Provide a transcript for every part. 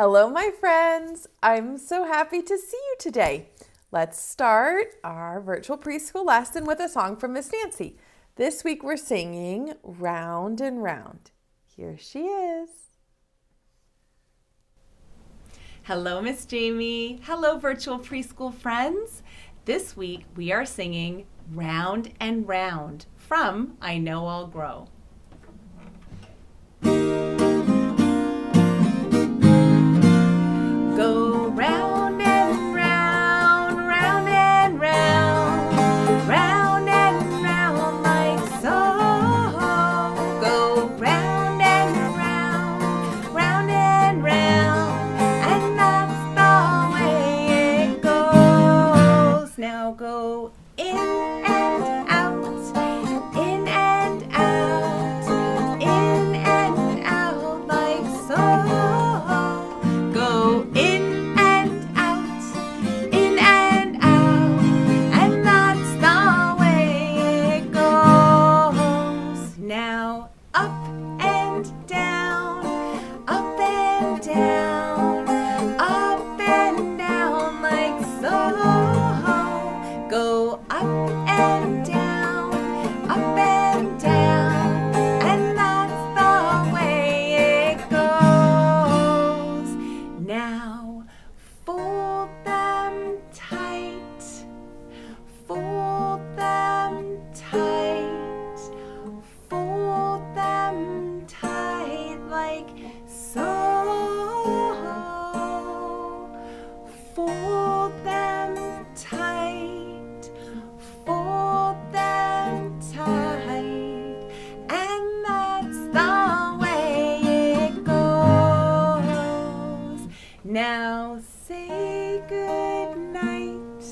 Hello, my friends. I'm so happy to see you today. Let's start our virtual preschool lesson with a song from Miss Nancy. This week we're singing Round and Round. Here she is. Hello, Miss Jamie. Hello, virtual preschool friends. This week we are singing Round and Round from I Know I'll Grow. Go round and round, round and round, round and round like so. Go round and round and round, and that's the way it goes. Now go in and out, in and out, in and out like so. Go in and out, and that's the way it goes. Now up and down, up and down, up and down like so. Go up and down, and that's the way it goes. Now fold them tight, fold them tight, fold them tight like so. Fold them tight, fold them tight, and that's the way it goes. Now say good night,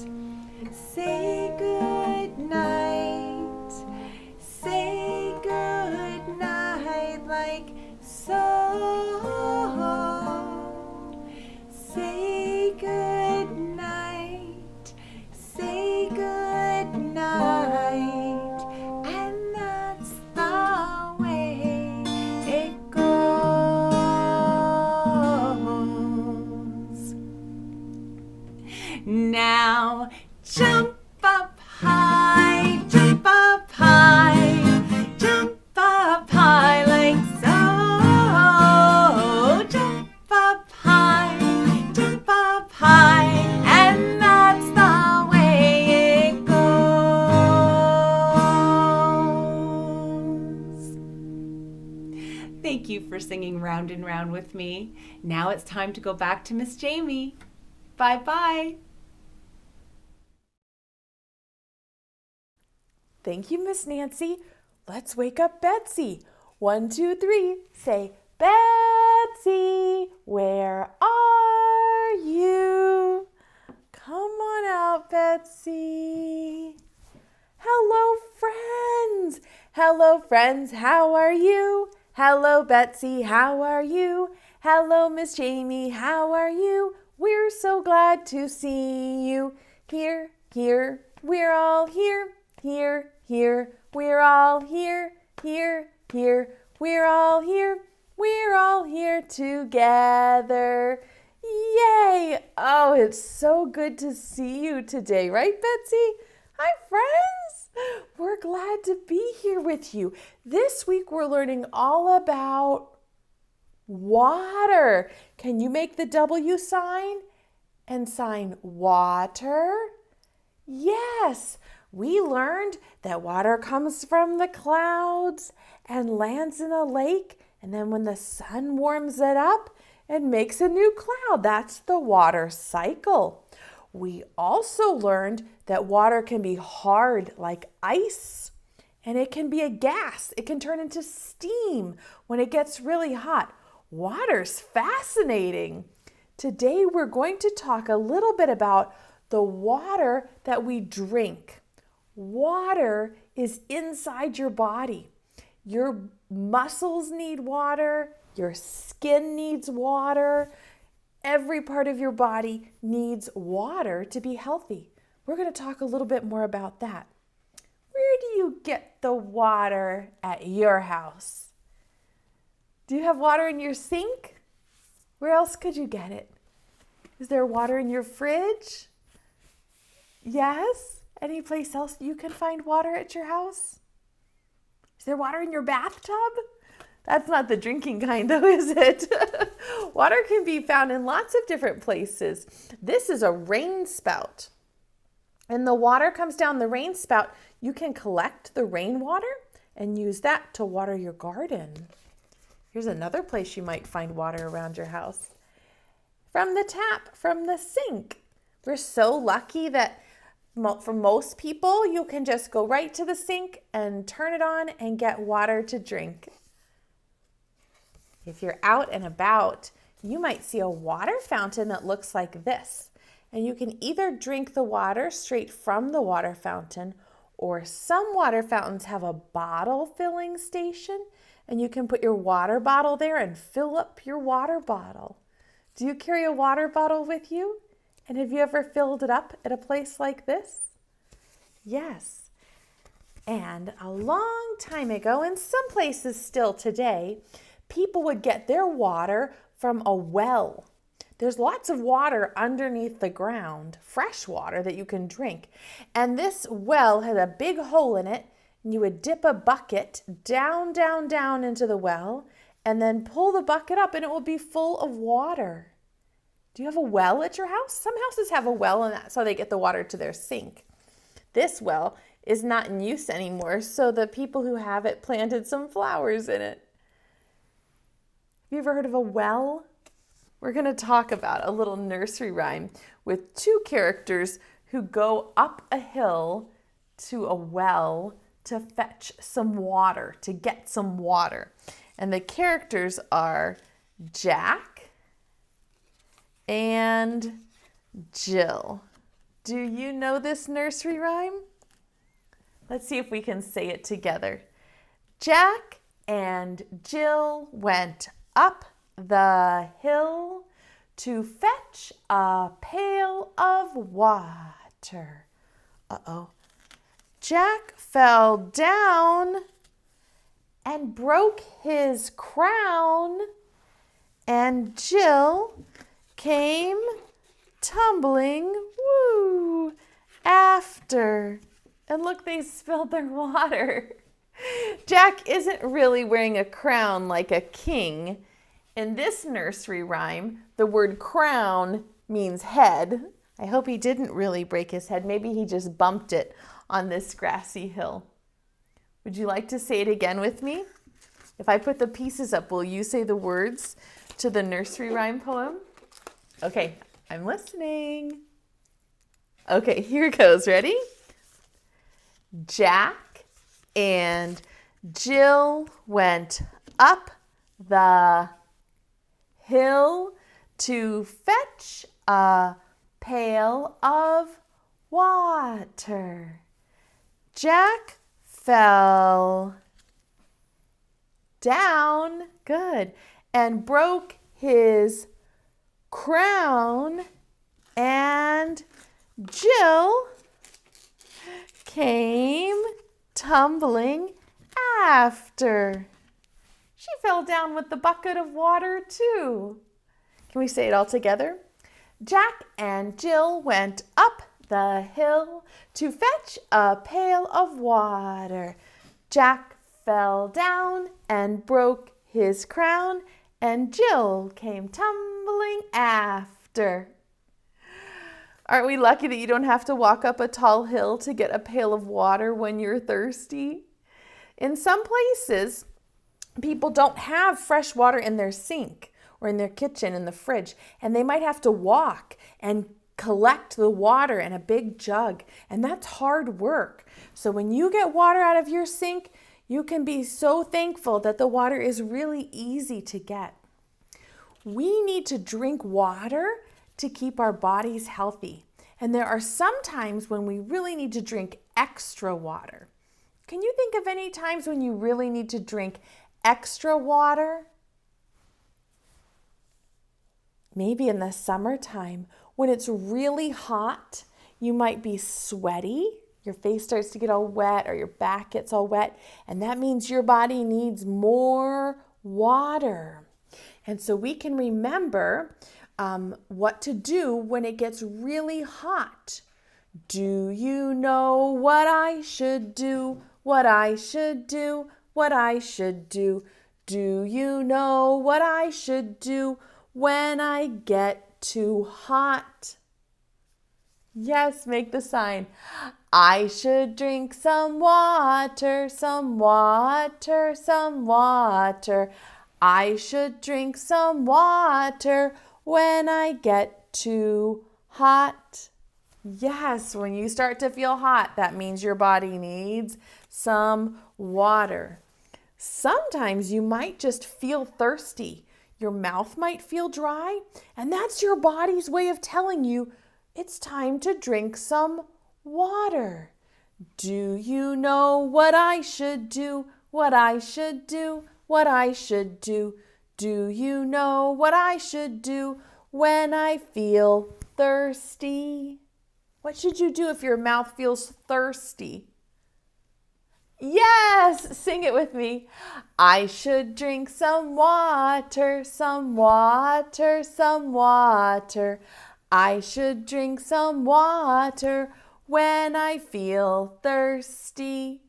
say good night, say good night like so. Say good night, say good night, and that's the way it goes. Now jump up high, jump up high, jump up high like so. Jump up high, and that's the way it goes. Thank you for singing Round and Round with me. Now it's time to go back to Miss Jamie. Bye-bye. Thank you, Miss Nancy. Let's wake up Betsy. 1, 2, 3. Say, Betsy, where are you? Come on out, Betsy. Hello, friends. Hello, friends. How are you? Hello, Betsy. How are you? Hello, Miss Jamie. How are you? We're so glad to see you. Here, here, we're all here. Here, here, we're all here. Here, here, we're all here. We're all here together. Yay! Oh, it's so good to see you today, right, Betsy? Hi, friends! We're glad to be here with you. This week we're learning all about water. Can you make the W sign and sign water? Yes, we learned that water comes from the clouds and lands in a lake, and then when the sun warms it up, it makes a new cloud. That's the water cycle. We also learned that water can be hard like ice, and it can be a gas. It can turn into steam when it gets really hot. Water's fascinating. Today we're going to talk a little bit about the water that we drink. Water is inside your body. Your muscles need water. Your skin needs water. Every part of your body needs water to be healthy. We're going to talk a little bit more about that. Where do you get the water at your house? Do you have water in your sink? Where else could you get it? Is there water in your fridge? Yes? Any place else you can find water at your house? Is there water in your bathtub? That's not the drinking kind though, is it? Water can be found in lots of different places. This is a rain spout. And the water comes down the rain spout. You can collect the rainwater and use that to water your garden. Here's another place you might find water around your house. From the tap, from the sink. We're so lucky that for most people, you can just go right to the sink and turn it on and get water to drink. If you're out and about, you might see a water fountain that looks like this. And you can either drink the water straight from the water fountain, or some water fountains have a bottle filling station, and you can put your water bottle there and fill up your water bottle. Do you carry a water bottle with you? And have you ever filled it up at a place like this? Yes. And a long time ago, and some places still today, people would get their water from a well. There's lots of water underneath the ground, fresh water that you can drink. And this well had a big hole in it, and you would dip a bucket down, down, down into the well, and then pull the bucket up and it will be full of water. Do you have a well at your house? Some houses have a well, and that's how they get the water to their sink. This well is not in use anymore, so the people who have it planted some flowers in it. Have you ever heard of a well? We're going to talk about a little nursery rhyme with two characters who go up a hill to a well to fetch some water, to get some water. And the characters are Jack and Jill. Do you know this nursery rhyme? Let's see if we can say it together. Jack and Jill went up the hill to fetch a pail of water. Uh-oh. Jack fell down and broke his crown, and Jill came tumbling, woo, after. And look, they spilled their water. Jack isn't really wearing a crown like a king. In this nursery rhyme, the word crown means head. I hope he didn't really break his head. Maybe he just bumped it on this grassy hill. Would you like to say it again with me? If I put the pieces up, will you say the words to the nursery rhyme poem? Okay, I'm listening. Okay, here goes. Ready? Jack and Jill went up the hill to fetch a pail of water. Jack fell down, good, and broke his crown, and Jill came tumbling after. She fell down with the bucket of water too. Can we say it all together? Jack and Jill went up the hill to fetch a pail of water. Jack fell down and broke his crown, and Jill came tumbling after. Aren't we lucky that you don't have to walk up a tall hill to get a pail of water when you're thirsty? In some places, people don't have fresh water in their sink or in their kitchen, in the fridge, and they might have to walk and collect the water in a big jug, and that's hard work. So when you get water out of your sink, you can be so thankful that the water is really easy to get. We need to drink water to keep our bodies healthy, and there are some times when we really need to drink extra water. Can you think of any times when you really need to drink extra water? Maybe in the summertime when it's really hot, you might be sweaty. Your face starts to get all wet or your back gets all wet, and that means your body needs more water. And so we can remember what to do when it gets really hot. Do you know what I should do? What I should do? What I should do? Do you know what I should do when I get too hot? Yes, make the sign. I should drink some water, some water, some water. I should drink some water when I get too hot. Yes, when you start to feel hot, that means your body needs some water. Sometimes you might just feel thirsty. Your mouth might feel dry, and that's your body's way of telling you it's time to drink some water. Do you know what I should do? What I should do? What I should do? Do you know what I should do when I feel thirsty? What should you do if your mouth feels thirsty? Yes, sing it with me. I should drink some water, some water, some water. I should drink some water when I feel thirsty.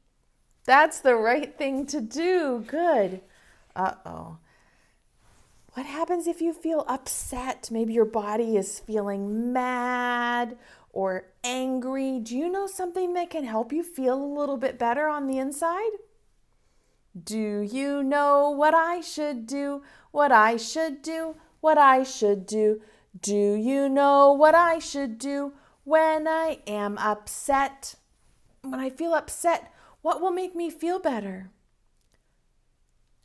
That's the right thing to do. Good. Uh-oh. What happens if you feel upset? Maybe your body is feeling mad or angry. Do you know something that can help you feel a little bit better on the inside? Do you know what I should do? What I should do? What I should do? Do you know what I should do when I am upset? When I feel upset, what will make me feel better?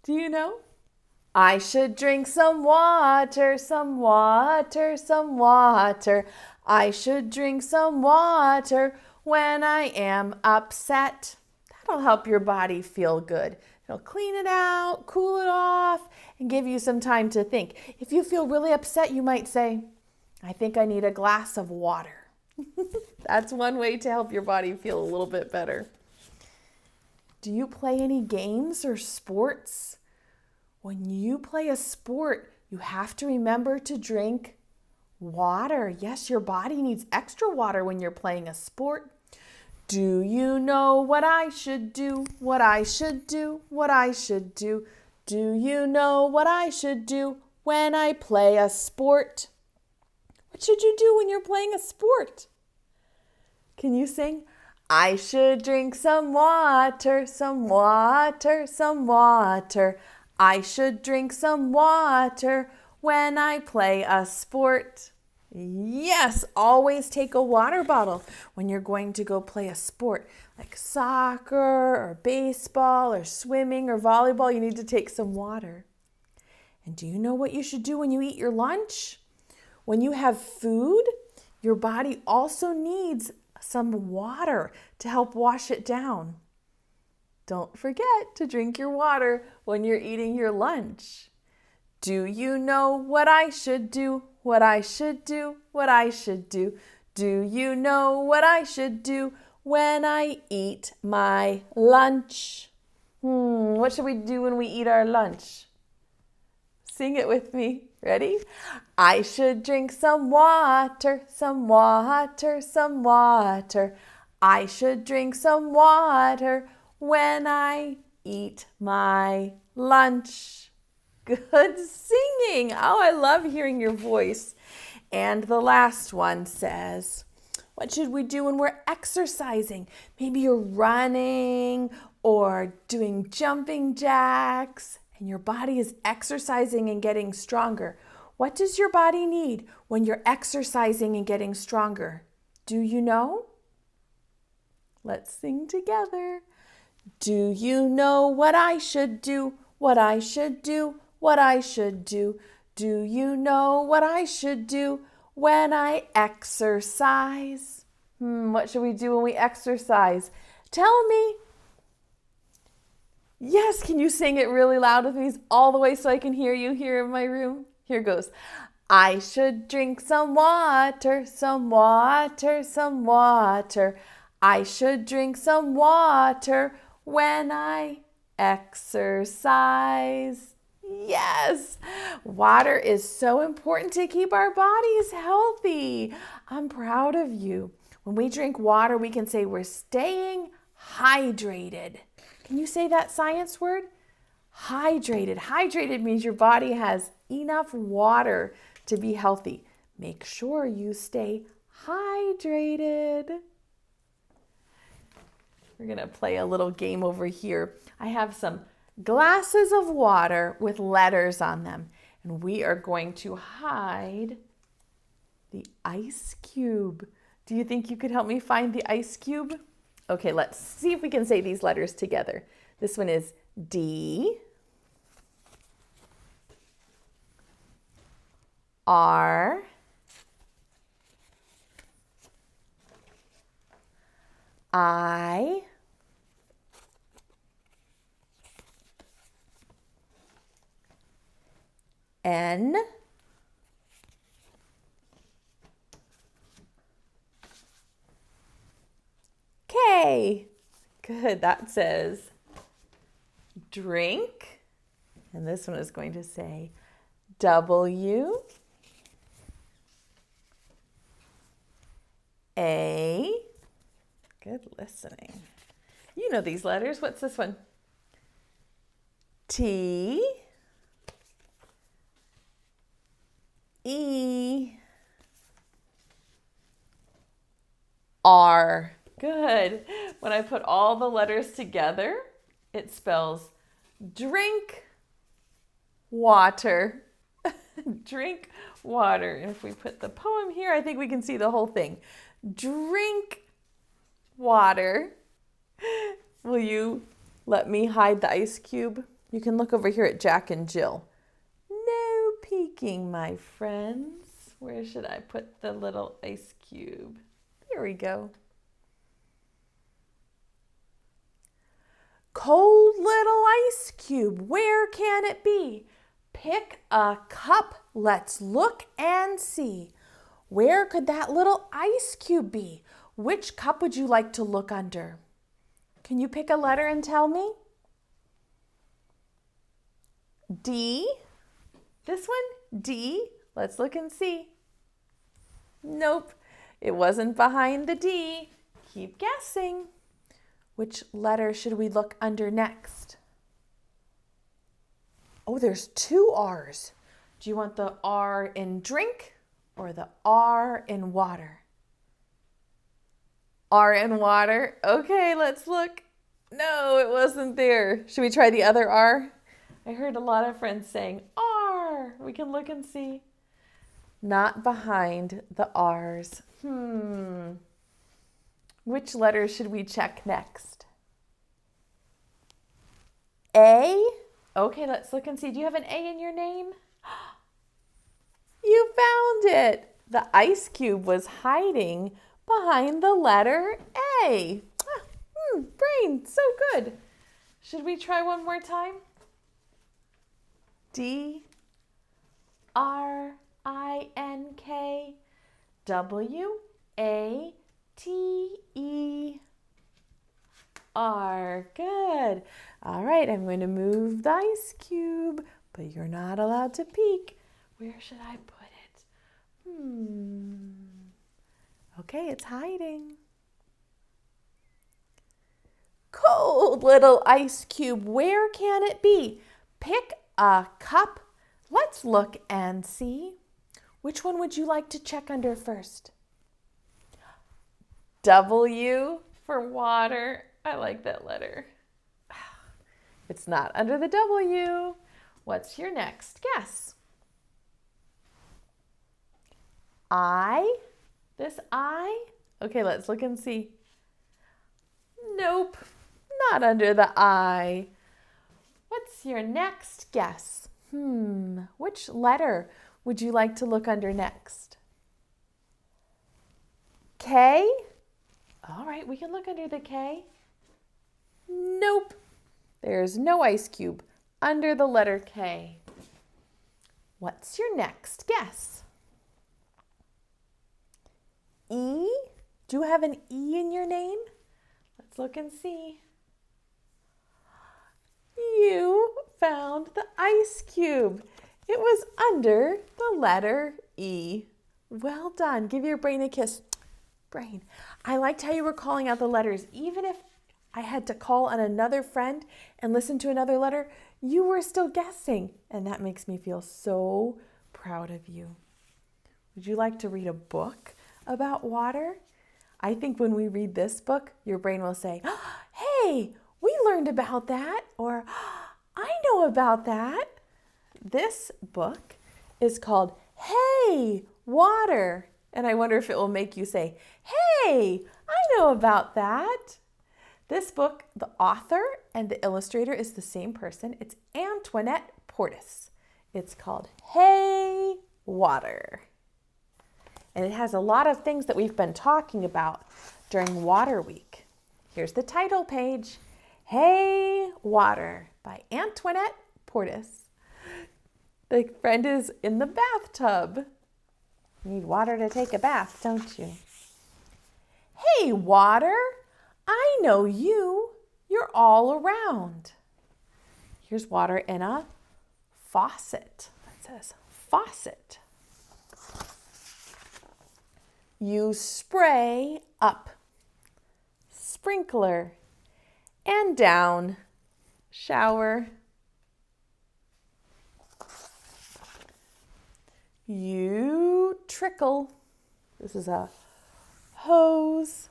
Do you know? I should drink some water, some water, some water. I should drink some water when I am upset. That'll help your body feel good. It'll clean it out, cool it off, and give you some time to think. If you feel really upset, you might say, I think I need a glass of water. That's one way to help your body feel a little bit better. Do you play any games or sports? When you play a sport, you have to remember to drink water. Yes, your body needs extra water when you're playing a sport. Do you know what I should do? What I should do? What I should do? Do you know what I should do when I play a sport? What should you do when you're playing a sport? Can you sing? I should drink some water, some water, some water. I should drink some water when I play a sport. Yes, always take a water bottle when you're going to go play a sport like soccer or baseball or swimming or volleyball. You need to take some water. And do you know what you should do when you eat your lunch? When you have food, your body also needs some water to help wash it down. Don't forget to drink your water when you're eating your lunch. Do you know what I should do? What I should do? What I should do? Do you know what I should do when I eat my lunch? What should we do when we eat our lunch? Sing it with me. Ready? I should drink some water, some water, some water. I should drink some water when I eat my lunch. Good singing. Oh, I love hearing your voice. And the last one says, what should we do when we're exercising? Maybe you're running or doing jumping jacks and your body is exercising and getting stronger. What does your body need when you're exercising and getting stronger? Do you know? Let's sing together. Do you know what I should do? What I should do? What I should do? Do you know what I should do when I exercise? What should we do when we exercise? Tell me. Yes, can you sing it really loud with me all the way so I can hear you here in my room? Here goes. I should drink some water, some water, some water. I should drink some water when I exercise. Yes, water is so important to keep our bodies healthy. I'm proud of you. When we drink water, we can say we're staying hydrated. Can you say that science word? Hydrated. Hydrated means your body has enough water to be healthy. Make sure you stay hydrated. We're going to play a little game over here. I have some glasses of water with letters on them, and we are going to hide the ice cube. Do you think you could help me find the ice cube? Okay, let's see if we can say these letters together. This one is D, R, I, N, K. Good, that says drink. And this one is going to say W, A. Good listening. You know these letters. What's this one? T, E, R. Good. When I put all the letters together, it spells drink water. Drink water. And if we put the poem here, I think we can see the whole thing. Drink water. Will you let me hide the ice cube? You can look over here at Jack and Jill. No peeking, my friends. Where should I put the little ice cube? There we go. Cold little ice cube, where can it be? Pick a cup, let's look and see. Where could that little ice cube be? Which cup would you like to look under? Can you pick a letter and tell me? D? This one? D? Let's look and see. Nope, it wasn't behind the D. Keep guessing. Which letter should we look under next? Oh, there's two R's. Do you want the R in drink or the R in water? R in water. Okay, let's look. No, it wasn't there. Should we try the other R? I heard a lot of friends saying R. We can look and see. Not behind the R's. Which letter should we check next? A? Okay, let's look and see. Do you have an A in your name? You found it. The ice cube was hiding behind the letter A. Brain, so good. Should we try one more time? D, R, I, N, K, W, A, T, E, R. Good. All right, I'm going to move the ice cube, but you're not allowed to peek. Where should I put it? Okay, it's hiding. Cold little ice cube, where can it be? Pick a cup. Let's look and see. Which one would you like to check under first? W for water. I like that letter. It's not under the W. What's your next guess? I? This I? Okay, let's look and see. Nope, not under the I. What's your next guess? Which letter would you like to look under next? K? All right, we can look under the K. Nope, there's no ice cube under the letter K. What's your next guess? E? Do you have an E in your name? Let's look and see. You found the ice cube. It was under the letter E. Well done. Give your brain a kiss. Brain. I liked how you were calling out the letters. Even if I had to call on another friend and listen to another letter, you were still guessing. And that makes me feel so proud of you. Would you like to read a book about water? I think when we read this book, your brain will say, hey, we learned about that, or I know about that. This book is called Hey, Water. And I wonder if it will make you say, hey, I know about that. This book, the author and the illustrator is the same person. It's Antoinette Portis. It's called Hey, Water. And it has a lot of things that we've been talking about during Water Week. Here's the title page, Hey, Water by Antoinette Portis. The friend is in the bathtub. You need water to take a bath, don't you? Hey, water, I know you. You're all around. Here's water in a faucet. That says faucet. You spray up, sprinkler, and down, shower. You trickle. This is a hose.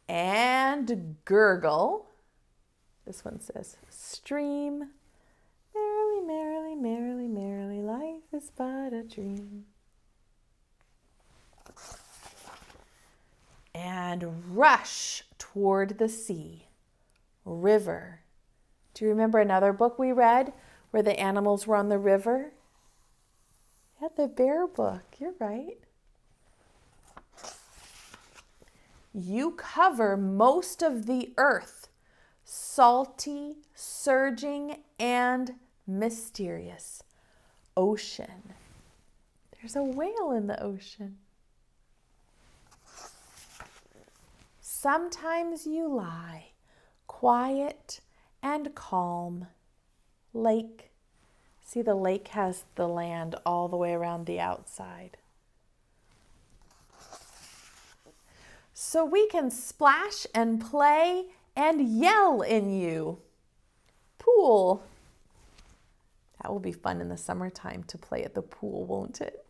And gurgle. This one says stream. Merrily, merrily, merrily, merrily, life is but a dream. And rush toward the sea. River. Do you remember another book we read where the animals were on the river? Yeah, the bear book. You're right. You cover most of the earth, salty, surging, and mysterious ocean. There's a whale in the ocean. Sometimes you lie, quiet and calm. Lake. See, the lake has the land all the way around the outside. So we can splash and play and yell in you. Pool. That will be fun in the summertime to play at the pool, won't it?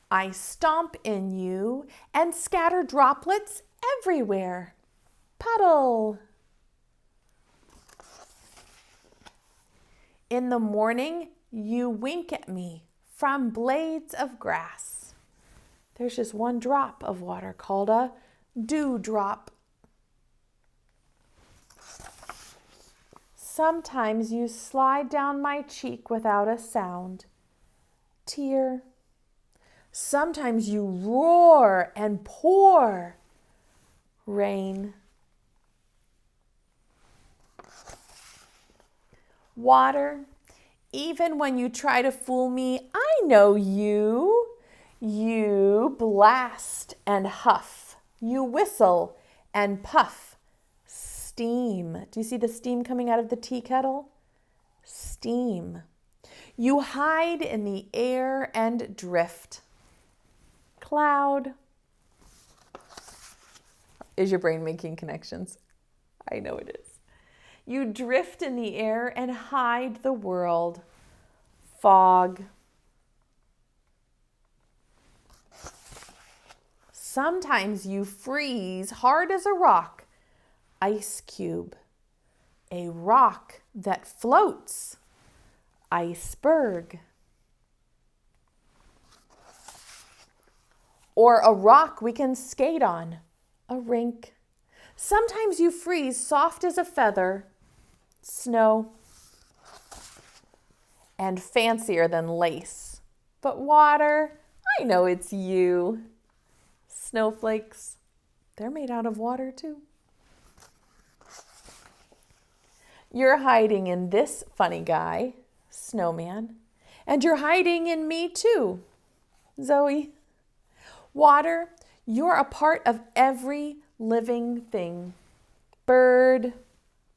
I stomp in you and scatter droplets everywhere. Puddle. In the morning, you wink at me from blades of grass. There's just one drop of water called a dewdrop. Sometimes you slide down my cheek without a sound. Tear. Sometimes you roar and pour. Rain. Water. Even when you try to fool me, I know you. You blast and huff. You whistle and puff. Steam. Do you see the steam coming out of the tea kettle? Steam. You hide in the air and drift. Cloud. Is your brain making connections? I know it is. You drift in the air and hide the world. Fog. Sometimes you freeze hard as a rock. Ice cube. A rock that floats. Iceberg. Or a rock we can skate on. A rink. Sometimes you freeze soft as a feather. Snow. And fancier than lace. But water, I know it's you. Snowflakes, they're made out of water too. You're hiding in this funny guy, Snowman, and you're hiding in me too, Zoe. Water, you're a part of every living thing. Bird,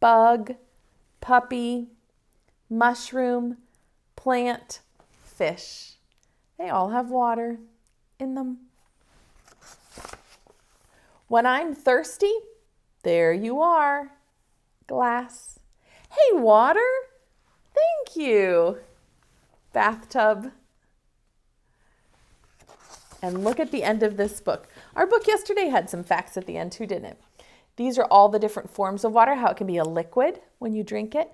bug, puppy, mushroom, plant, fish. They all have water in them. When I'm thirsty, there you are. Glass. Hey, water. Thank you. Bathtub. And look at the end of this book. Our book yesterday had some facts at the end. Who didn't? These are all the different forms of water, how it can be a liquid when you drink it,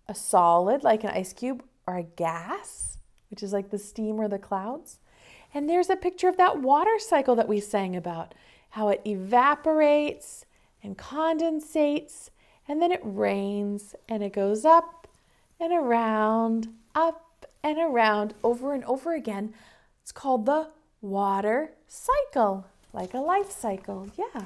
a solid like an ice cube, or a gas, which is like the steam or the clouds. And there's a picture of that water cycle that we sang about, how it evaporates and condensates, and then it rains, and it goes up and around, over and over again. It's called the water cycle, like a life cycle, yeah.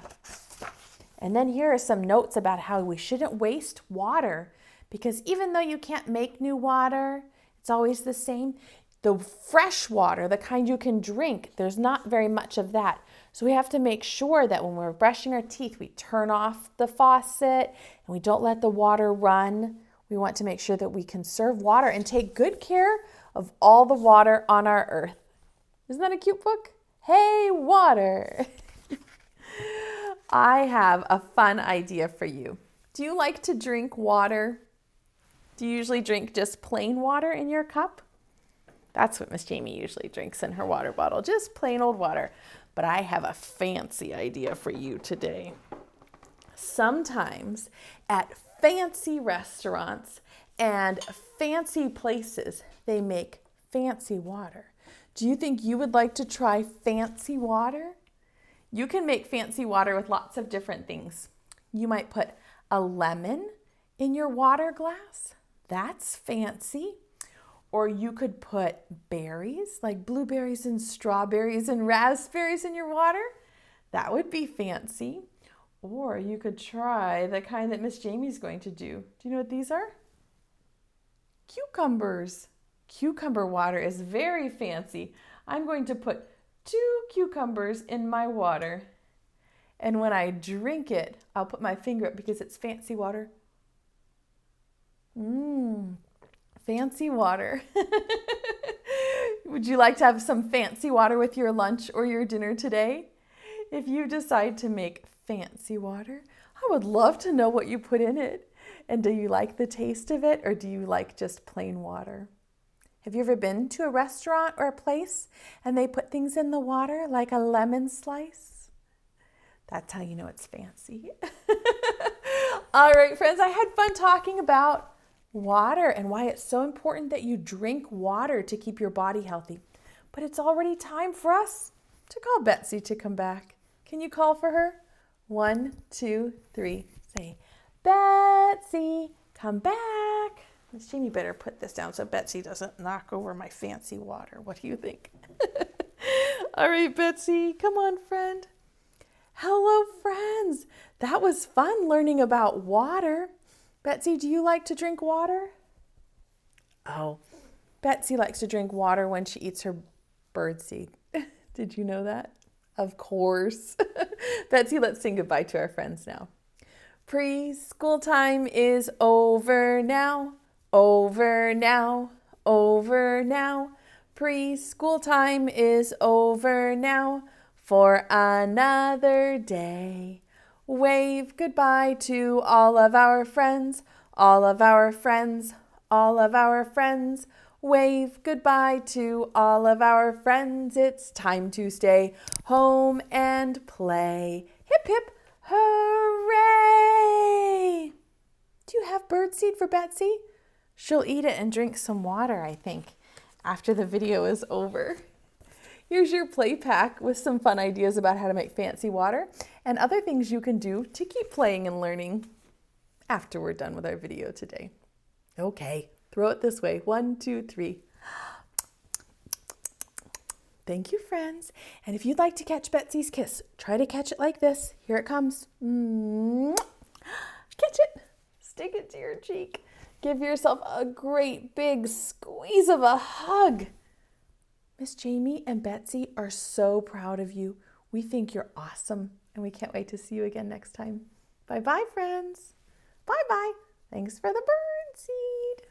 And then here are some notes about how we shouldn't waste water, because even though you can't make new water, it's always the same. The fresh water, the kind you can drink, there's not very much of that. So we have to make sure that when we're brushing our teeth, we turn off the faucet and we don't let the water run. We want to make sure that we conserve water and take good care of all the water on our earth. Isn't that a cute book? Hey, water. I have a fun idea for you. Do you like to drink water? Do you usually drink just plain water in your cup? That's what Miss Jamie usually drinks in her water bottle, just plain old water. But I have a fancy idea for you today. Sometimes at fancy restaurants and fancy places, they make fancy water. Do you think you would like to try fancy water? You can make fancy water with lots of different things. You might put a lemon in your water glass. That's fancy. Or you could put berries, like blueberries and strawberries and raspberries in your water. That would be fancy. Or you could try the kind that Miss Jamie's going to do. Do you know what these are? Cucumbers. Cucumber water is very fancy. I'm going to put 2 cucumbers in my water. And when I drink it, I'll put my finger up because it's fancy water. Fancy water. Would you like to have some fancy water with your lunch or your dinner today? If you decide to make fancy water, I would love to know what you put in it. And do you like the taste of it, or do you like just plain water? Have you ever been to a restaurant or a place and they put things in the water like a lemon slice? That's how you know it's fancy. All right, friends, I had fun talking about water and why it's so important that you drink water to keep your body healthy. But it's already time for us to call Betsy to come back. Can you call for her? 1, 2, 3. Say, Betsy, come back. Miss Jamie better put this down so Betsy doesn't knock over my fancy water. What do you think? All right, Betsy, come on, friend. Hello, friends. That was fun learning about water. Betsy, do you like to drink water? Oh, Betsy likes to drink water when she eats her birdseed. Did you know that? Of course. Betsy, let's sing goodbye to our friends now. Preschool time is over now, over now, over now. Preschool time is over now for another day. Wave goodbye to all of our friends, all of our friends, all of our friends. Wave goodbye to all of our friends. It's time to stay home and play. Hip, hip, hooray! Do you have birdseed for Betsy? She'll eat it and drink some water, I think, after the video is over. Here's your play pack with some fun ideas about how to make fancy water and other things you can do to keep playing and learning after we're done with our video today. Okay, throw it this way. 1, 2, 3. Thank you, friends. And if you'd like to catch Betsy's kiss, try to catch it like this. Here it comes. Catch it. Stick it to your cheek. Give yourself a great big squeeze of a hug. Miss Jamie and Betsy are so proud of you. We think you're awesome, and we can't wait to see you again next time. Bye-bye, friends. Bye-bye. Thanks for the bird seed.